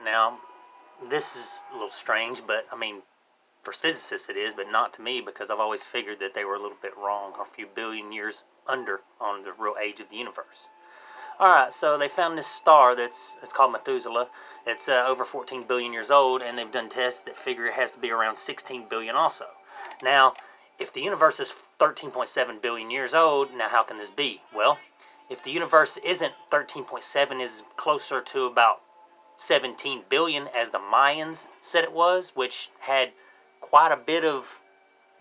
Now, this is a little strange, but I mean, for physicists it is, but not to me, because I've always figured that they were a little bit wrong, a few billion years under on the real age of the universe. Alright, so they found this star it's called Methuselah. It's over 14 billion years old, and they've done tests that figure it has to be around 16 billion also. Now, if the universe is 13.7 billion years old, now how can this be? Well, if the universe isn't 13.7, is closer to about 17 billion as the Mayans said it was, which had quite a bit of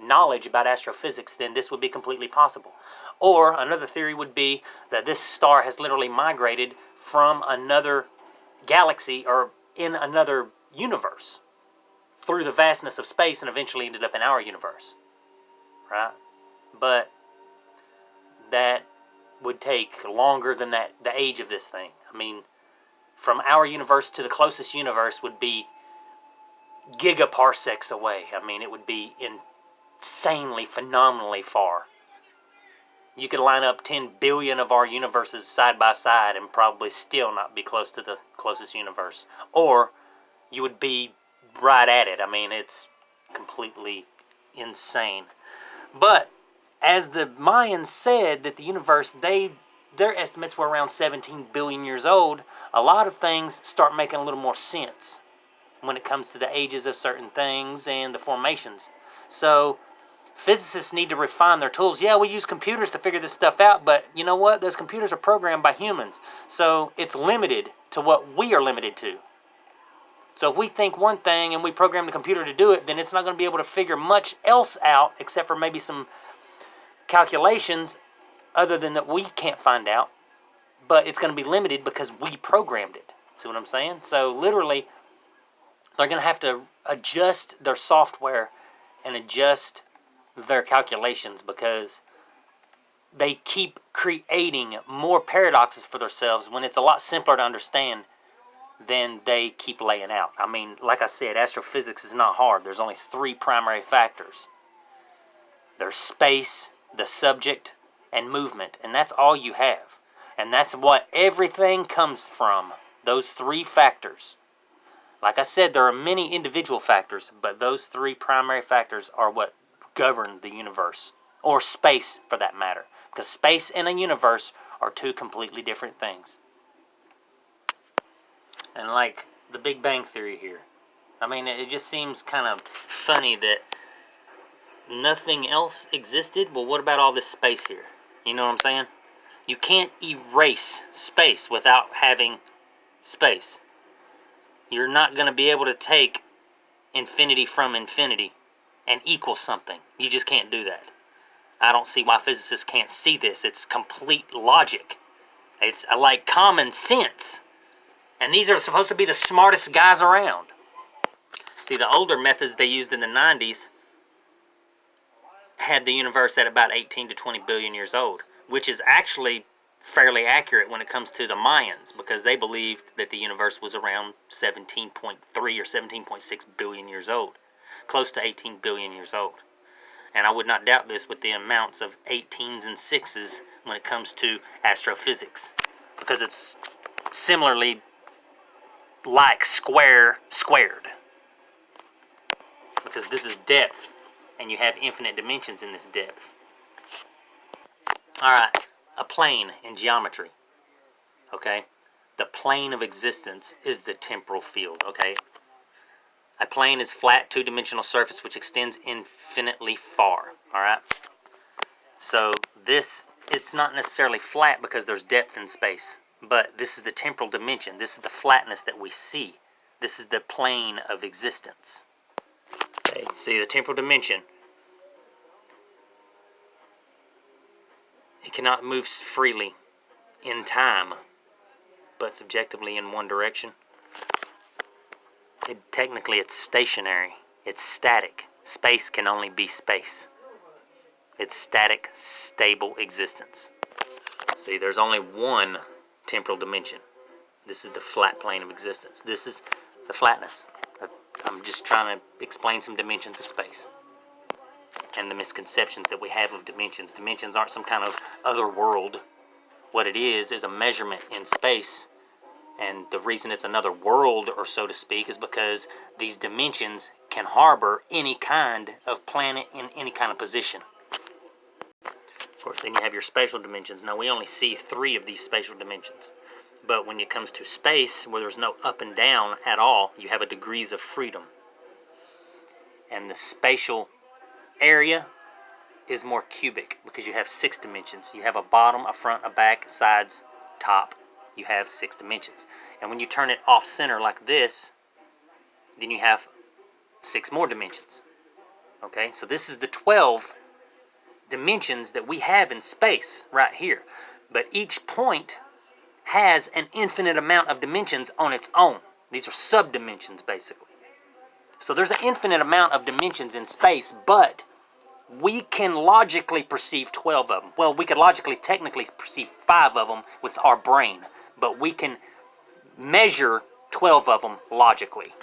knowledge about astrophysics, then this would be completely possible. Or another theory would be that this star has literally migrated from another galaxy or in another universe through the vastness of space and eventually ended up in our universe. Right? But that would take longer than the age of this thing. I mean, from our universe to the closest universe would be gigaparsecs away. I mean, it would be insanely, phenomenally far. You could line up 10 billion of our universes side by side and probably still not be close to the closest universe. Or you would be right at it. I mean, it's completely insane. But as the Mayans said that the universe, their estimates were around 17 billion years old, a lot of things start making a little more sense when it comes to the ages of certain things and the formations. So physicists need to refine their tools. Yeah, we use computers to figure this stuff out, but you know what? Those computers are programmed by humans. So it's limited to what we are limited to. So if we think one thing and we program the computer to do it, then it's not going to be able to figure much else out except for maybe some calculations other than that we can't find out. But it's going to be limited because we programmed it. See what I'm saying? So literally, they're going to have to adjust their software and adjust their calculations because they keep creating more paradoxes for themselves when it's a lot simpler to understand than they keep laying out. I mean, like I said, astrophysics is not hard. There's only 3 primary factors. There's space, the subject, and movement. And that's all you have. And that's what everything comes from. Those 3 factors. Like I said, there are many individual factors, but those 3 primary factors are what govern the universe. Or space, for that matter. Because space and a universe are 2 completely different things. And like the Big Bang Theory here. I mean, it just seems kind of funny that nothing else existed. Well, what about all this space here? You know what I'm saying? You can't erase space without having space. You're not going to be able to take infinity from infinity and equal something. You just can't do that. I don't see why physicists can't see this. It's complete logic. It's like common sense. And these are supposed to be the smartest guys around. See, the older methods they used in the 90s had the universe at about 18 to 20 billion years old, which is actually fairly accurate when it comes to the Mayans, because they believed that the universe was around 17.3 or 17.6 billion years old, close to 18 billion years old. And I would not doubt this with the amounts of 18s and 6s when it comes to astrophysics, because it's similarly like square squared, because this is depth and you have infinite dimensions in this depth. Alright, a plane in geometry, okay? The plane of existence is the temporal field, okay? A plane is flat, 2-dimensional surface which extends infinitely far, alright? So this, it's not necessarily flat because there's depth in space. But this is the temporal dimension. This is the flatness that we see. This is the plane of existence. Okay, see the temporal dimension. It cannot move freely in time, but subjectively in one direction. Technically, it's stationary. It's static. Space can only be space. It's static, stable existence. See, there's only one temporal dimension. This is the flat plane of existence. This is the flatness. I'm just trying to explain some dimensions of space and the misconceptions that we have of dimensions. Dimensions aren't some kind of other world. What it is a measurement in space And the reason it's another world, or so to speak, is because these dimensions can harbor any kind of planet in any kind of position. Of course, then you have your spatial dimensions. Now, we only see 3 of these spatial dimensions. But when it comes to space, where there's no up and down at all, you have a degrees of freedom. And the spatial area is more cubic because you have 6 dimensions. You have a bottom, a front, a back, sides, top. You have 6 dimensions. And when you turn it off center like this, then you have 6 more dimensions. Okay, so this is the 12 dimensions that we have in space right here. But each point has an infinite amount of dimensions on its own. These are subdimensions, basically. So there's an infinite amount of dimensions in space, but we can logically perceive 12 of them. Well, we could logically, technically perceive 5 of them with our brain, but we can measure 12 of them logically.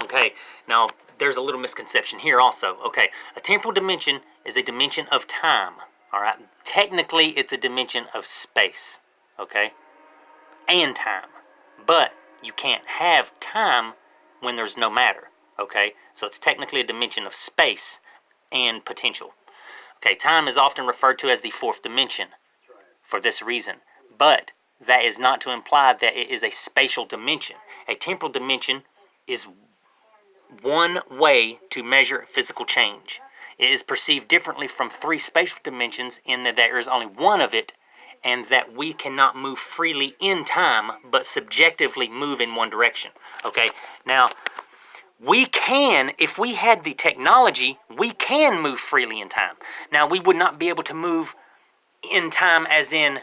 Okay, now there's a little misconception here also. Okay, a temporal dimension is a dimension of time. All right, technically it's a dimension of space. Okay, and time, but you can't have time when there's no matter. Okay, so it's technically a dimension of space and potential. Okay, time is often referred to as the 4th dimension for this reason, but that is not to imply that it is a spatial dimension. A temporal dimension is one way to measure physical change. It is perceived differently from 3 spatial dimensions in that there is only one of it, and that we cannot move freely in time, but subjectively move in one direction. Okay, now, we can, if we had the technology, we can move freely in time. Now, we would not be able to move in time as in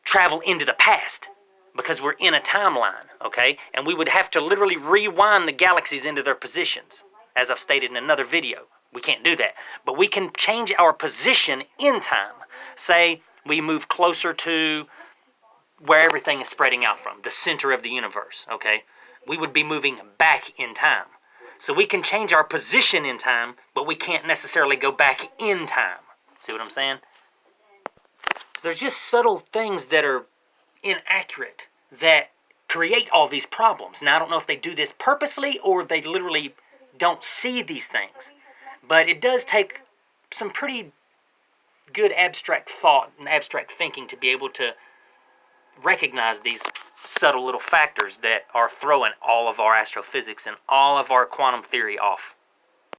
travel into the past, because we're in a timeline, okay? And we would have to literally rewind the galaxies into their positions, as I've stated in another video. We can't do that. But we can change our position in time. Say we move closer to where everything is spreading out from, the center of the universe, okay? We would be moving back in time. So we can change our position in time, but we can't necessarily go back in time. See what I'm saying? So there's just subtle things that are inaccurate that create all these problems. Now, I don't know if they do this purposely or they literally don't see these things. But it does take some pretty good abstract thought and abstract thinking to be able to recognize these subtle little factors that are throwing all of our astrophysics and all of our quantum theory off.